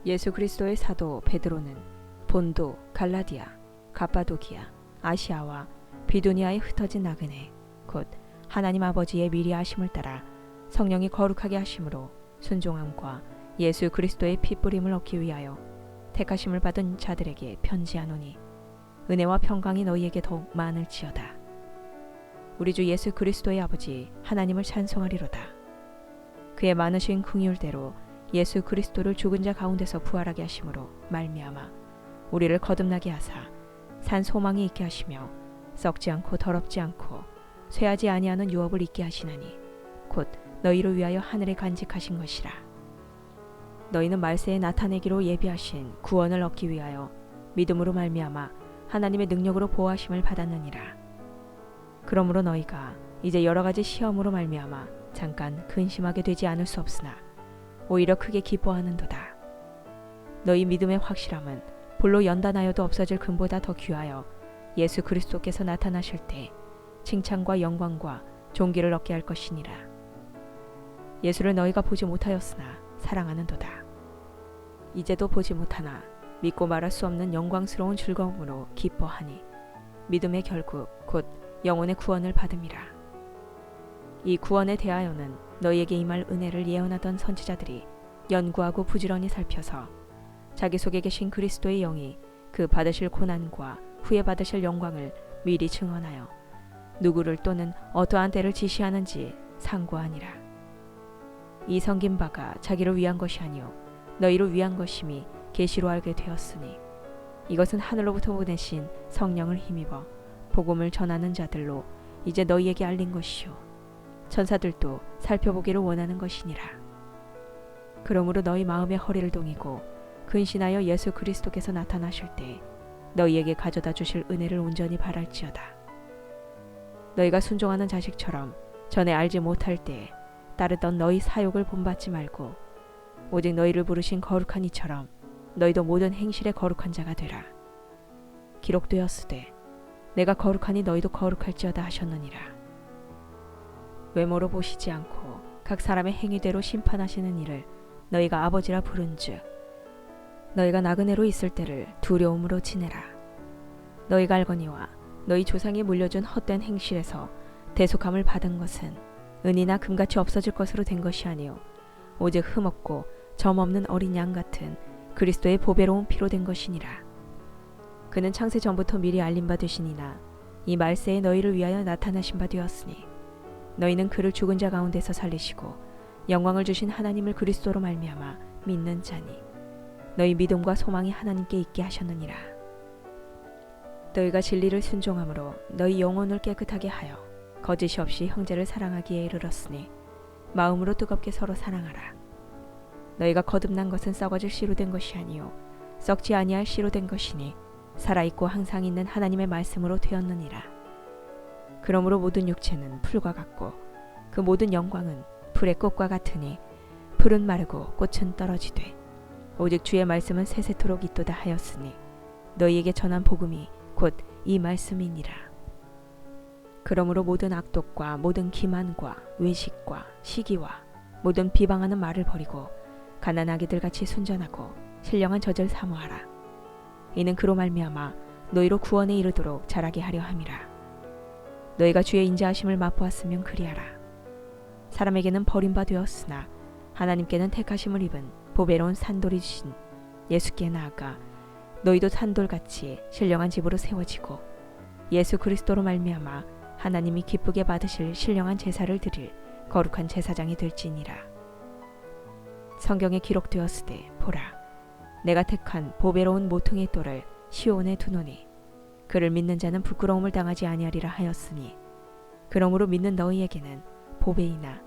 예수 그리스도의 사도 베드로는 본도, 갈라디아, 갑바도기아, 아시아와 비두니아에 흩어진 나그네 곧 하나님 아버지의 미리 하심을 따라 성령이 거룩하게 하심으로 순종함과 예수 그리스도의 피 뿌림을 얻기 위하여 택하심을 받은 자들에게 편지하노니 은혜와 평강이 너희에게 더욱 많을지어다. 우리 주 예수 그리스도의 아버지 하나님을 찬송하리로다. 그의 많으신 긍휼대로 예수 그리스도를 죽은 자 가운데서 부활하게 하심으로 말미암아 우리를 거듭나게 하사 산 소망이 있게 하시며 썩지 않고 더럽지 않고 쇠하지 아니하는 유업을 있게 하시나니 곧 너희를 위하여 하늘에 간직하신 것이라. 너희는 말세에 나타내기로 예비하신 구원을 얻기 위하여 믿음으로 말미암아 하나님의 능력으로 보호하심을 받았느니라. 그러므로 너희가 이제 여러 가지 시험으로 말미암아 잠깐 근심하게 되지 않을 수 없으나 오히려 크게 기뻐하는도다. 너희 믿음의 확실함은 볼로 연단하여도 없어질 금보다 더 귀하여 예수 그리스도께서 나타나실 때 칭찬과 영광과 존귀를 얻게 할 것이니라. 예수를 너희가 보지 못하였으나 사랑하는도다. 이제도 보지 못하나 믿고 말할 수 없는 영광스러운 즐거움으로 기뻐하니 믿음의 결국 곧 영혼의 구원을 받음이라. 이 구원에 대하여는 너희에게 임할 은혜를 예언하던 선지자들이 연구하고 부지런히 살펴서 자기 속에 계신 그리스도의 영이 그 받으실 고난과 후에 받으실 영광을 미리 증언하여 누구를 또는 어떠한 때를 지시하는지 상고하니라. 이 섬긴 바가 자기를 위한 것이 아니요 너희를 위한 것임이 계시로 알게 되었으니 이것은 하늘로부터 보내신 성령을 힘입어 복음을 전하는 자들로 이제 너희에게 알린 것이요 천사들도 살펴보기를 원하는 것이니라. 그러므로 너희 마음의 허리를 동이고 근신하여 예수 그리스도께서 나타나실 때 너희에게 가져다 주실 은혜를 온전히 바랄지어다. 너희가 순종하는 자식처럼 전에 알지 못할 때에 따르던 너희 사욕을 본받지 말고 오직 너희를 부르신 거룩한 이처럼 너희도 모든 행실에 거룩한 자가 되라. 기록되었으되 내가 거룩하니 너희도 거룩할지어다 하셨느니라. 외모로 보시지 않고 각 사람의 행위대로 심판하시는 이를 너희가 아버지라 부른즉 너희가 나그네로 있을 때를 두려움으로 지내라. 너희가 알거니와 너희 조상이 물려준 헛된 행실에서 대속함을 받은 것은 은이나 금같이 없어질 것으로 된 것이 아니요 오직 흠없고 점없는 어린 양 같은 그리스도의 보배로운 피로 된 것이니라. 그는 창세 전부터 미리 알림 바 되시니나 이 말세에 너희를 위하여 나타나신 바 되었으니 너희는 그를 죽은 자 가운데서 살리시고 영광을 주신 하나님을 그리스도로 말미암아 믿는 자니 너희 믿음과 소망이 하나님께 있게 하셨느니라. 너희가 진리를 순종함으로 너희 영혼을 깨끗하게 하여 거짓이 없이 형제를 사랑하기에 이르렀으니 마음으로 뜨겁게 서로 사랑하라. 너희가 거듭난 것은 썩어질 씨로 된 것이 아니요 썩지 아니할 씨로 된 것이니 살아있고 항상 있는 하나님의 말씀으로 되었느니라. 그러므로 모든 육체는 풀과 같고 그 모든 영광은 풀의 꽃과 같으니 풀은 마르고 꽃은 떨어지되 오직 주의 말씀은 세세토록 있도다 하였으니 너희에게 전한 복음이 곧 이 말씀이니라. 그러므로 모든 악독과 모든 기만과 외식과 시기와 모든 비방하는 말을 버리고 가난하기들 같이 순전하고 신령한 젖을 사모하라. 이는 그로 말미암아 너희로 구원에 이르도록 자라게 하려 함이라. 너희가 주의 인자하심을 맛보았으면 그리하라. 사람에게는 버림바 되었으나 하나님께는 택하심을 입은 보배로운 산돌이 주신 예수께 나아가 너희도 산돌같이 신령한 집으로 세워지고 예수 그리스도로 말미암아 하나님이 기쁘게 받으실 신령한 제사를 드릴 거룩한 제사장이 될지니라. 성경에 기록되었으되 보라 내가 택한 보배로운 모퉁이 돌을 시온에 두노니 그를 믿는 자는 부끄러움을 당하지 아니하리라 하였으니 그러므로 믿는 너희에게는 보배이나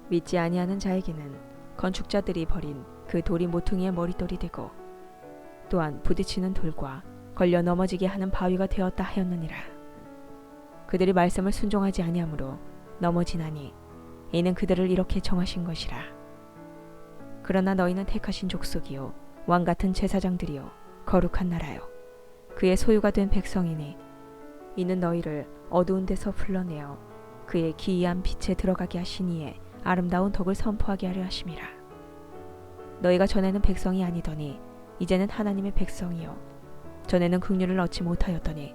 믿지 아니하는 자에게는 건축자들이 버린 그 돌이 모퉁이의 머릿돌이 되고 또한 부딪히는 돌과 걸려 넘어지게 하는 바위가 되었다 하였느니라. 그들이 말씀을 순종하지 아니하므로 넘어지나니 이는 그들을 이렇게 정하신 것이라. 그러나 너희는 택하신 족속이요 왕같은 제사장들이요 거룩한 나라요 그의 소유가 된 백성이니 이는 너희를 어두운 데서 불러내어 그의 기이한 빛에 들어가게 하시니에 아름다운 덕을 선포하게 하려 하심이라. 너희가 전에는 백성이 아니더니 이제는 하나님의 백성이요 전에는 긍휼을 얻지 못하였더니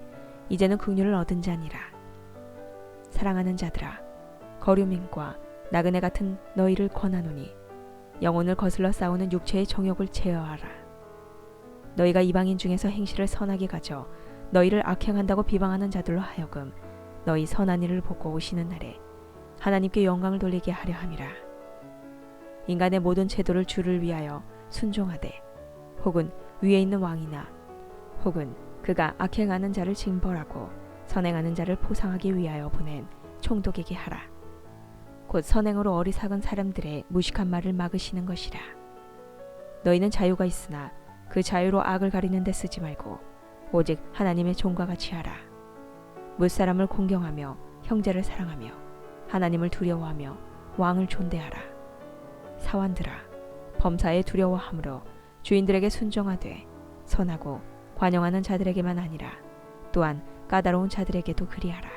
이제는 긍휼을 얻은 자니라. 사랑하는 자들아, 거류민과 나그네 같은 너희를 권하노니 영혼을 거슬러 싸우는 육체의 정욕을 제어하라. 너희가 이방인 중에서 행실을 선하게 가져 너희를 악행한다고 비방하는 자들로 하여금 너희 선한 일을 보고 오시는 날에 하나님께 영광을 돌리게 하려 함이라. 인간의 모든 제도를 주를 위하여 순종하되 혹은 위에 있는 왕이나 혹은 그가 악행하는 자를 징벌하고 선행하는 자를 포상하기 위하여 보낸 총독에게 하라. 곧 선행으로 어리석은 사람들의 무식한 말을 막으시는 것이라. 너희는 자유가 있으나 그 자유로 악을 가리는 데 쓰지 말고 오직 하나님의 종과 같이 하라. 무사람을 공경하며 형제를 사랑하며 하나님을 두려워하며 왕을 존대하라. 사환들아, 범사에 두려워함으로 주인들에게 순종하되 선하고 관용하는 자들에게만 아니라 또한 까다로운 자들에게도 그리하라.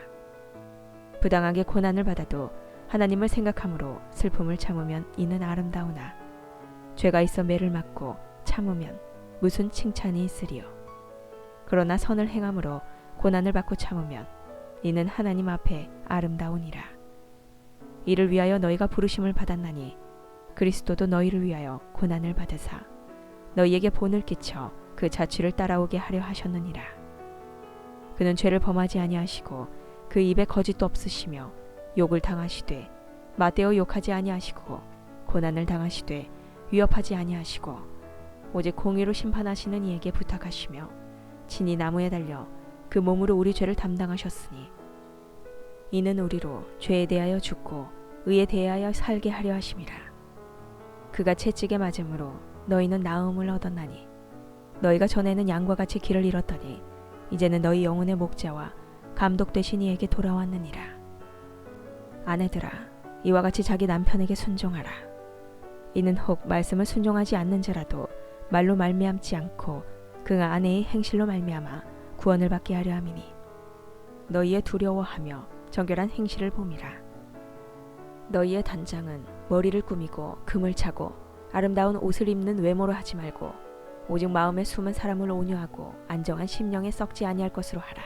부당하게 고난을 받아도 하나님을 생각함으로 슬픔을 참으면 이는 아름다우나 죄가 있어 매를 맞고 참으면 무슨 칭찬이 있으리요. 그러나 선을 행함으로 고난을 받고 참으면 이는 하나님 앞에 아름다우니라. 이를 위하여 너희가 부르심을 받았나니 그리스도도 너희를 위하여 고난을 받으사 너희에게 본을 끼쳐 그 자취를 따라오게 하려 하셨느니라. 그는 죄를 범하지 아니하시고 그 입에 거짓도 없으시며 욕을 당하시되 맞대어 욕하지 아니하시고 고난을 당하시되 위협하지 아니하시고 오직 공의로 심판하시는 이에게 부탁하시며 친히 나무에 달려 그 몸으로 우리 죄를 담당하셨으니 이는 우리로 죄에 대하여 죽고 의에 대하여 살게 하려 하심이라. 그가 채찍에 맞음으로 너희는 나음을 얻었나니 너희가 전에는 양과 같이 길을 잃었더니 이제는 너희 영혼의 목자와 감독 되신 이에게 돌아왔느니라. 아내들아, 이와 같이 자기 남편에게 순종하라. 이는 혹 말씀을 순종하지 않는지라도 말로 말미암지 않고 그 아내의 행실로 말미암아 구원을 받게 하려 함이니 너희의 두려워하며 정결한 행실을 봄이라. 너희의 단장은 머리를 꾸미고 금을 차고 아름다운 옷을 입는 외모로 하지 말고 오직 마음에 숨은 사람을 온유하고 안정한 심령에 썩지 아니할 것으로 하라.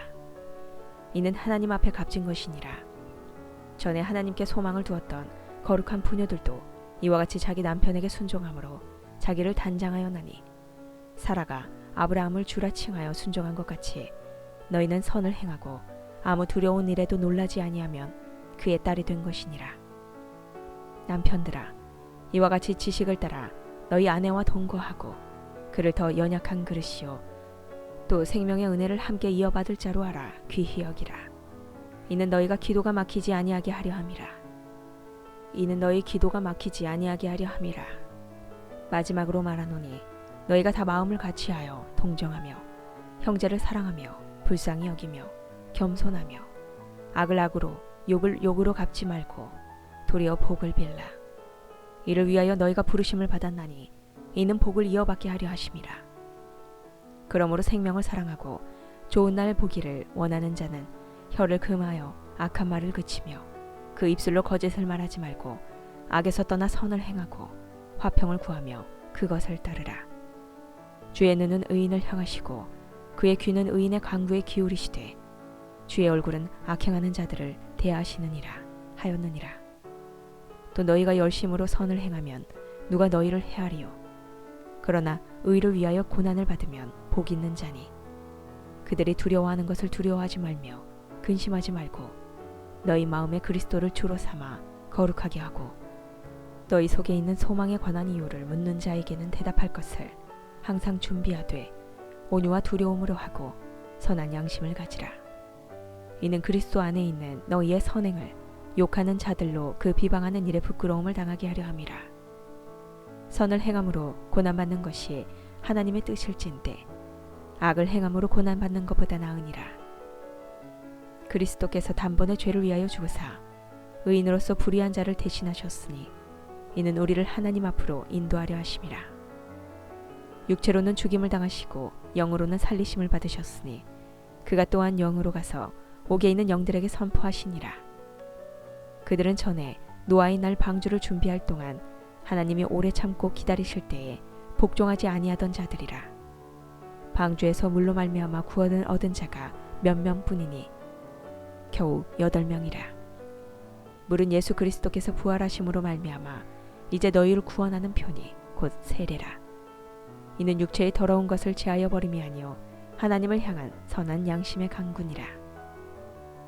이는 하나님 앞에 값진 것이니라. 전에 하나님께 소망을 두었던 거룩한 부녀들도 이와 같이 자기 남편에게 순종함으로 자기를 단장하였나니 사라가 아브라함을 주라 칭하여 순종한 것 같이 너희는 선을 행하고 아무 두려운 일에도 놀라지 아니하면 그의 딸이 된 것이니라. 남편들아, 이와 같이 지식을 따라 너희 아내와 동거하고 그를 더 연약한 그릇이요 또 생명의 은혜를 함께 이어받을 자로 알아 귀히 여기라. 이는 너희가 기도가 막히지 아니하게 하려 함이라. 이는 너희 기도가 막히지 아니하게 하려 함이라. 마지막으로 말하노니 너희가 다 마음을 같이하여 동정하며 형제를 사랑하며 불쌍히 여기며 겸손하며 악을 악으로 욕을 욕으로 갚지 말고 도리어 복을 빌라. 이를 위하여 너희가 부르심을 받았나니 이는 복을 이어받게 하려 하심이라. 그러므로 생명을 사랑하고 좋은 날 보기를 원하는 자는 혀를 금하여 악한 말을 그치며 그 입술로 거짓을 말하지 말고 악에서 떠나 선을 행하고 화평을 구하며 그것을 따르라. 주의 눈은 의인을 향하시고 그의 귀는 의인의 강구에 기울이시되 주의 얼굴은 악행하는 자들을 대하시느니라 하였느니라. 또 너희가 열심으로 선을 행하면 누가 너희를 해하리요. 그러나 의를 위하여 고난을 받으면 복 있는 자니 그들이 두려워하는 것을 두려워하지 말며 근심하지 말고 너희 마음에 그리스도를 주로 삼아 거룩하게 하고 너희 속에 있는 소망에 관한 이유를 묻는 자에게는 대답할 것을 항상 준비하되 온유와 두려움으로 하고 선한 양심을 가지라. 이는 그리스도 안에 있는 너희의 선행을 욕하는 자들로 그 비방하는 일에 부끄러움을 당하게 하려 함이라. 선을 행함으로 고난받는 것이 하나님의 뜻일진데 악을 행함으로 고난받는 것보다 나으니라. 그리스도께서 단번에 죄를 위하여 죽으사 의인으로서 불의한 자를 대신하셨으니 이는 우리를 하나님 앞으로 인도하려 하심이라. 육체로는 죽임을 당하시고 영으로는 살리심을 받으셨으니 그가 또한 영으로 가서 옥에 있는 영들에게 선포하시니라. 그들은 전에 노아의 날 방주를 준비할 동안 하나님이 오래 참고 기다리실 때에 복종하지 아니하던 자들이라. 방주에서 물로 말미암아 구원을 얻은 자가 몇 명뿐이니 겨우 8명이라. 물은 예수 그리스도께서 부활하심으로 말미암아 이제 너희를 구원하는 편이 곧 세례라. 이는 육체의 더러운 것을 제하여 버림이 아니요 하나님을 향한 선한 양심의 강군이라.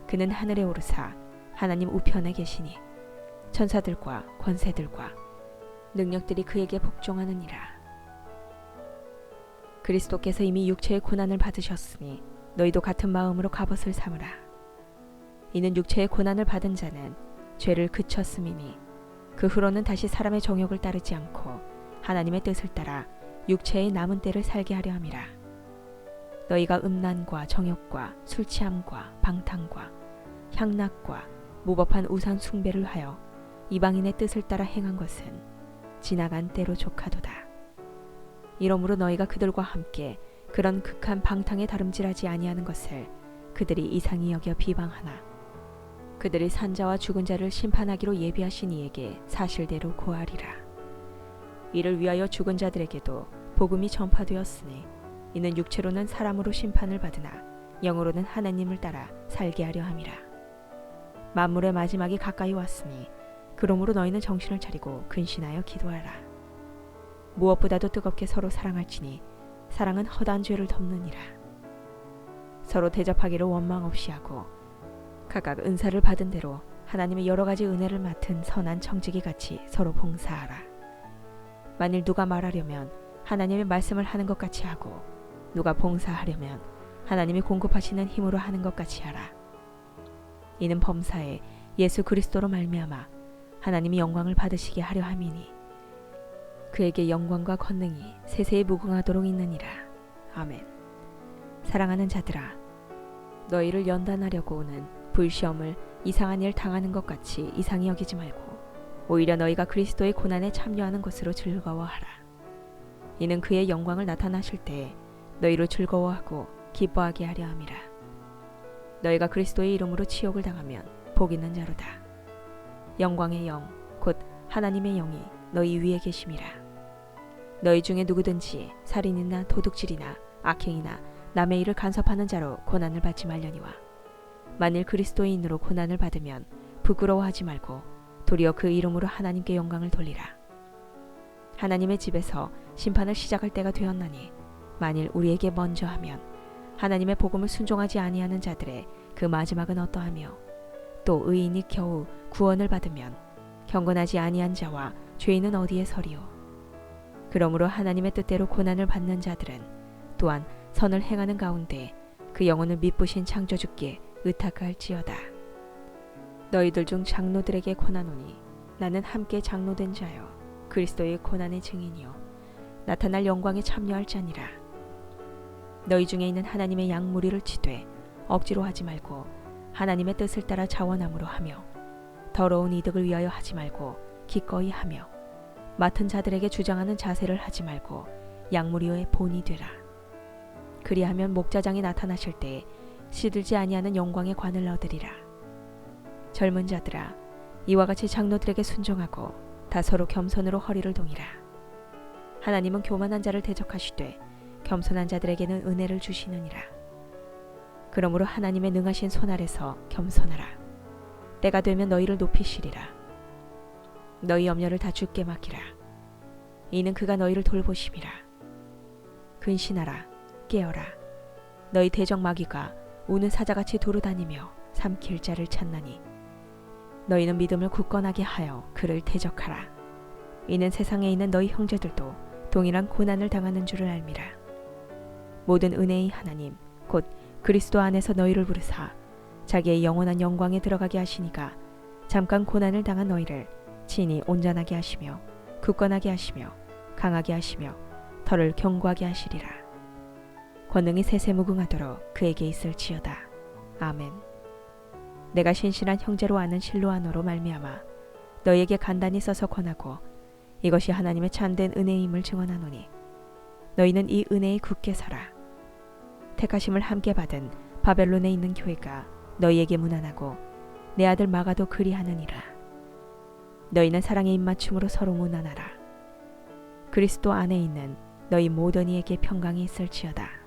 그는 하늘에 오르사 하나님 우편에 계시니 천사들과 권세들과 능력들이 그에게 복종하느니라. 그리스도께서 이미 육체의 고난을 받으셨으니 너희도 같은 마음으로 갑옷을 삼으라. 이는 육체의 고난을 받은 자는 죄를 그쳤음이니 그 후로는 다시 사람의 정욕을 따르지 않고 하나님의 뜻을 따라 육체의 남은 때를 살게 하려 함이라. 너희가 음란과 정욕과 술 취함과 방탕과 향락과 무법한 우상 숭배를 하여 이방인의 뜻을 따라 행한 것은 지나간 때로 족하도다. 이러므로 너희가 그들과 함께 그런 극한 방탕에 다름질하지 아니하는 것을 그들이 이상히 여겨 비방하나 그들이 산자와 죽은 자를 심판하기로 예비하신 이에게 사실대로 고하리라. 이를 위하여 죽은 자들에게도 복음이 전파되었으니 이는 육체로는 사람으로 심판을 받으나 영으로는 하나님을 따라 살게 하려 함이라. 만물의 마지막이 가까이 왔으니 그러므로 너희는 정신을 차리고 근신하여 기도하라. 무엇보다도 뜨겁게 서로 사랑할지니 사랑은 허다한 죄를 덮느니라. 서로 대접하기를 원망 없이 하고 각각 은사를 받은 대로 하나님의 여러 가지 은혜를 맡은 선한 청지기 같이 서로 봉사하라. 만일 누가 말하려면 하나님의 말씀을 하는 것 같이 하고 누가 봉사하려면 하나님이 공급하시는 힘으로 하는 것 같이 하라. 이는 범사에 예수 그리스도로 말미암아 하나님이 영광을 받으시게 하려 함이니 그에게 영광과 권능이 세세에 무궁하도록 있느니라. 아멘. 사랑하는 자들아, 너희를 연단하려고 오는 불시험을 이상한 일 당하는 것 같이 이상히 여기지 말고 오히려 너희가 그리스도의 고난에 참여하는 것으로 즐거워하라. 이는 그의 영광을 나타나실 때에 너희를 즐거워하고 기뻐하게 하려 함이라. 너희가 그리스도의 이름으로 치욕을 당하면 복 있는 자로다. 영광의 영, 곧 하나님의 영이 너희 위에 계심이라. 너희 중에 누구든지 살인이나 도둑질이나 악행이나 남의 일을 간섭하는 자로 고난을 받지 말려니와 만일 그리스도인으로 고난을 받으면 부끄러워하지 말고 도리어 그 이름으로 하나님께 영광을 돌리라. 하나님의 집에서 심판을 시작할 때가 되었나니 만일 우리에게 먼저 하면 하나님의 복음을 순종하지 아니하는 자들의 그 마지막은 어떠하며 또 의인이 겨우 구원을 받으면 경건하지 아니한 자와 죄인은 어디에 서리요. 그러므로 하나님의 뜻대로 고난을 받는 자들은 또한 선을 행하는 가운데 그 영혼을 미쁘신 창조주께 의탁할지어다. 너희들 중 장로들에게 권하노니 나는 함께 장로된 자여 그리스도의 고난의 증인이요 나타날 영광에 참여할 자니라. 너희 중에 있는 하나님의 양 무리를 치되 억지로 하지 말고 하나님의 뜻을 따라 자원함으로 하며 더러운 이득을 위하여 하지 말고 기꺼이 하며 맡은 자들에게 주장하는 자세를 하지 말고 양무리의 본이 되라. 그리하면 목자장이 나타나실 때에 시들지 아니하는 영광의 관을 얻으리라. 젊은 자들아, 이와 같이 장로들에게 순종하고 다 서로 겸손으로 허리를 동이라. 하나님은 교만한 자를 대적하시되 겸손한 자들에게는 은혜를 주시느니라. 그러므로 하나님의 능하신 손 아래서 겸손하라. 때가 되면 너희를 높이시리라. 너희 염려를 다 주께 맡기라. 이는 그가 너희를 돌보심이라. 근신하라. 깨어라. 너희 대적 마귀가 우는 사자같이 도로다니며 삼킬 자를 찾나니 너희는 믿음을 굳건하게 하여 그를 대적하라. 이는 세상에 있는 너희 형제들도 동일한 고난을 당하는 줄을 알미라. 모든 은혜의 하나님 곧 그리스도 안에서 너희를 부르사 자기의 영원한 영광에 들어가게 하시니가 잠깐 고난을 당한 너희를 친히 온전하게 하시며 굳건하게 하시며 강하게 하시며 털을 견고하게 하시리라. 권능이 세세무궁하도록 그에게 있을지어다. 아멘. 내가 신실한 형제로 아는 실로아노로 말미암아 너희에게 간단히 써서 권하고 이것이 하나님의 참된 은혜임을 증언하노니 너희는 이 은혜에 굳게 서라. 택하심을 함께 받은 바벨론에 있는 교회가 너희에게 문안하고 내 아들 마가도 그리하느니라. 너희는 사랑의 입맞춤으로 서로 문안하라. 그리스도 안에 있는 너희 모든 이에게 평강이 있을지어다.